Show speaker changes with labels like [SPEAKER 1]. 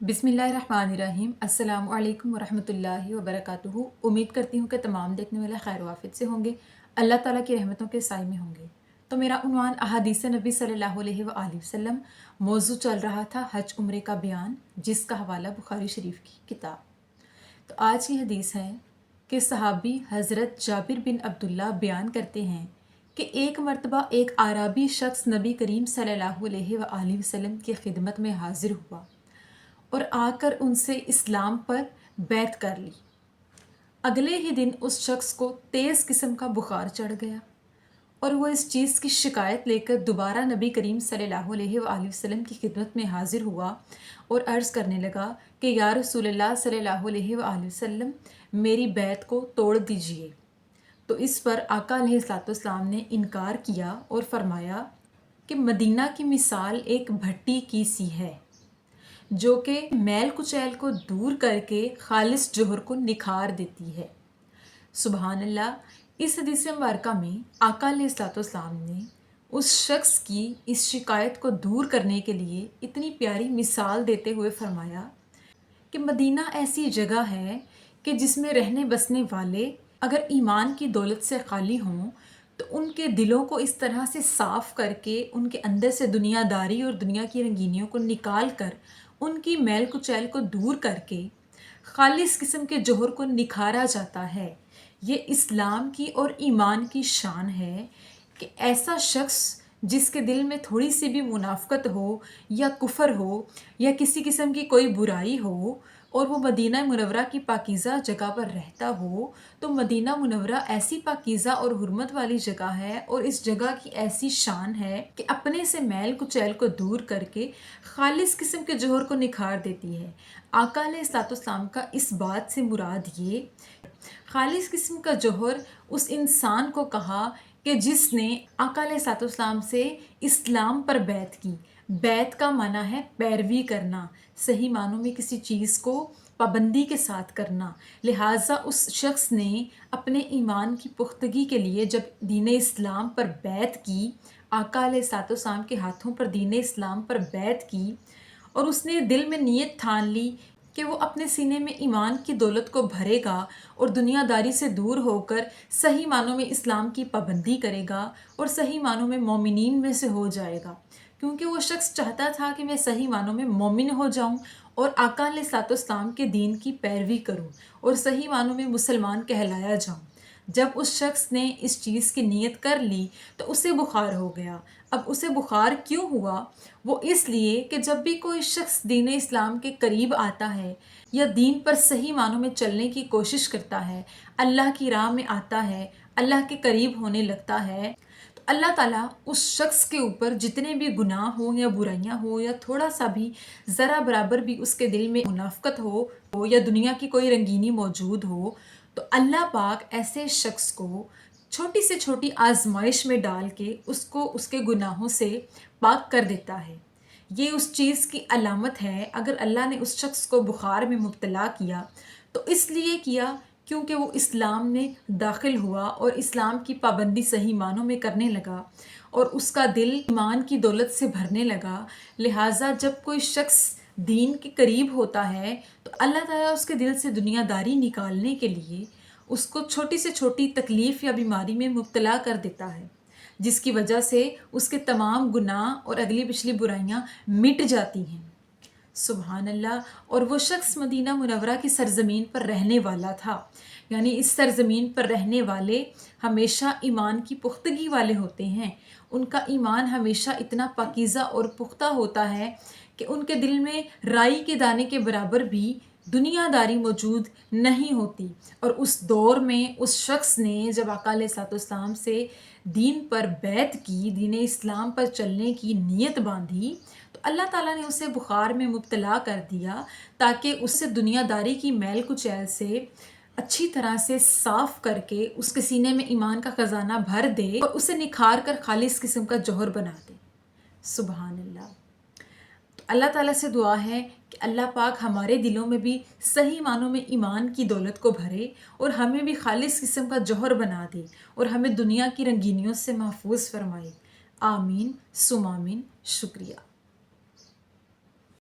[SPEAKER 1] बिस्मिल्लाहिर्रहमानिर्रहीम। अस्सलाम वालेकुम वरहमतुल्लाहि वबरकातुहू। उम्मीद करती हूँ कि तमाम देखने वाले खैर वाफियत से होंगे, अल्लाह ताला की रहमतों के साए में होंगे। तो मेरा उन्वान अहादीस नबी सल्लल्लाहु अलैहि वसल्लम, मौजू चल रहा था हज उम्रे का बयान, जिसका हवाला बुखारी शरीफ की किताब। तो आज की हदीस है कि सहाबी हज़रत जाबिर बिन अब्दुल्ला बयान करते हैं कि एक मरतबा एक आराबी शख्स नबी करीम सल्लल्लाहु अलैहि वसल्लम की खिदमत में हाजिर हुआ और आकर उनसे इस्लाम पर बैत कर ली। अगले ही दिन उस शख्स को तेज़ किस्म का बुखार चढ़ गया और वह इस चीज़ की शिकायत लेकर दोबारा नबी करीम सल्लल्लाहु अलैहि वसल्लम की खिदमत में हाजिर हुआ और अर्ज़ करने लगा कि या रसूलल्लाह सल्लल्लाहु अलैहि वसल्लम, मेरी बैत को तोड़ दीजिए। तो इस पर आका अलैहिस्सलाम ने इनकार किया और फरमाया कि मदीना की मिसाल एक भट्टी की सी है जो कि मैल कुचैल को दूर करके खालिस जोहर को निखार देती है। सुबहान अल्लाह। इस हदीस मुबारका में आका अलैहिस्सलाम ने उस शख्स की इस शिकायत को दूर करने के लिए इतनी प्यारी मिसाल देते हुए फरमाया कि मदीना ऐसी जगह है कि जिसमें रहने बसने वाले अगर ईमान की दौलत से खाली हों तो उनके दिलों को इस तरह से साफ़ करके उनके अंदर से दुनियादारी और दुनिया की रंगीनियों को निकाल कर उनकी मैल कुचैल को दूर करके खालिस किस्म के जोहर को निखारा जाता है। ये इस्लाम की और ईमान की शान है कि ऐसा शख्स जिसके दिल में थोड़ी सी भी मुनाफ़कत हो या कुफ़र हो या किसी किस्म की कोई बुराई हो और वो मदीना मुनव्वरा की पाकीज़ा जगह पर रहता हो, तो मदीना मुनव्वरा ऐसी पाकीज़ा और हुर्मत वाली जगह है और इस जगह की ऐसी शान है कि अपने से मैल कुचैल को दूर करके खालिस किस्म के जोहर को निखार देती है। आका अलैहिस्सलाम का इस बात से मुराद ये खालिस किस्म का जोहर उस इंसान को कहा कि जिसने आका अलैहिस्सलाम से इस्लाम पर बैत की। बैत का माना है पैरवी करना, सही मानों में किसी चीज़ को पाबंदी के साथ करना। लिहाजा उस शख्स ने अपने ईमान की पुख्तगी के लिए जब दीन इस्लाम पर बैत की, आका अलैहिस्सलाम के हाथों पर दीन इस्लाम पर बैत की और उसने दिल में नीयत ठान ली कि वो अपने सीने में ईमान की दौलत को भरेगा और दुनियादारी से दूर होकर सही मानों में इस्लाम की पाबंदी करेगा और सही मानों में मोमिनीन में से हो जाएगा। क्योंकि वो शख्स चाहता था कि मैं सही मानों में मोमिन हो जाऊं और आका अलैहिस्सलाम के दीन की पैरवी करूं और सही मानों में मुसलमान कहलाया जाऊं। जब उस शख्स ने इस चीज़ की नीयत कर ली तो उसे बुखार हो गया। अब उसे बुखार क्यों हुआ? वो इसलिए कि जब भी कोई शख्स दीन इस्लाम के करीब आता है या दीन पर सही मानों में चलने की कोशिश करता है, अल्लाह की राह में आता है, अल्लाह के करीब होने लगता है, तो अल्लाह ताला उस शख्स के ऊपर जितने भी गुनाह हो या बुराइयां हो या थोड़ा सा भी ज़रा बराबर भी उसके दिल में मुनाफ़कत हो या दुनिया की कोई रंगीनी मौजूद हो, तो अल्लाह पाक ऐसे शख्स को छोटी से छोटी आजमाइश में डाल के उसको उसके गुनाहों से पाक कर देता है। ये उस चीज़ की अलामत है। अगर अल्लाह ने उस शख्स को बुखार में मुब्तला किया तो इसलिए किया क्योंकि वो इस्लाम में दाखिल हुआ और इस्लाम की पाबंदी सही मानों में करने लगा और उसका दिल ईमान की दौलत से भरने लगा। लिहाजा जब कोई शख्स दीन के करीब होता है तो अल्लाह ताला उसके दिल से दुनियादारी निकालने के लिए उसको छोटी से छोटी तकलीफ़ या बीमारी में मुब्तला कर देता है, जिसकी वजह से उसके तमाम गुनाह और अगली पिछली बुराइयां मिट जाती हैं। सुबहान अल्लाह। और वो शख्स मदीना मुनव्वरा की सरज़मीन पर रहने वाला था। यानी इस सरज़मीन पर रहने वाले हमेशा ईमान की पुख्तगी वाले होते हैं। उनका ईमान हमेशा इतना पाकीज़ा और पुख्ता होता है कि उनके दिल में राई के दाने के बराबर भी दुनियादारी मौजूद नहीं होती। और उस दौर में उस शख्स ने जब आका अलैहिस्सलाम से दीन पर बैत की, दीन इस्लाम पर चलने की नीयत बांधी, तो अल्लाह ताला ने उसे बुखार में मुब्तला कर दिया ताकि उससे दुनियादारी की मैल कुचैल से अच्छी तरह से साफ़ करके उसके सीने में ईमान का ख़जाना भर दे और उसे निखार कर खालिस किस्म का जौहर बना दे। सुबहान अल्लाह। तो अल्लाह ताला से दुआ है कि अल्लाह पाक हमारे दिलों में भी सही मानों में ईमान की दौलत को भरे और हमें भी खालिस किस्म का जौहर बना दे और हमें दुनिया की रंगीनियों से महफूज फरमाए। आमीन सुम आमीन। शुक्रिया।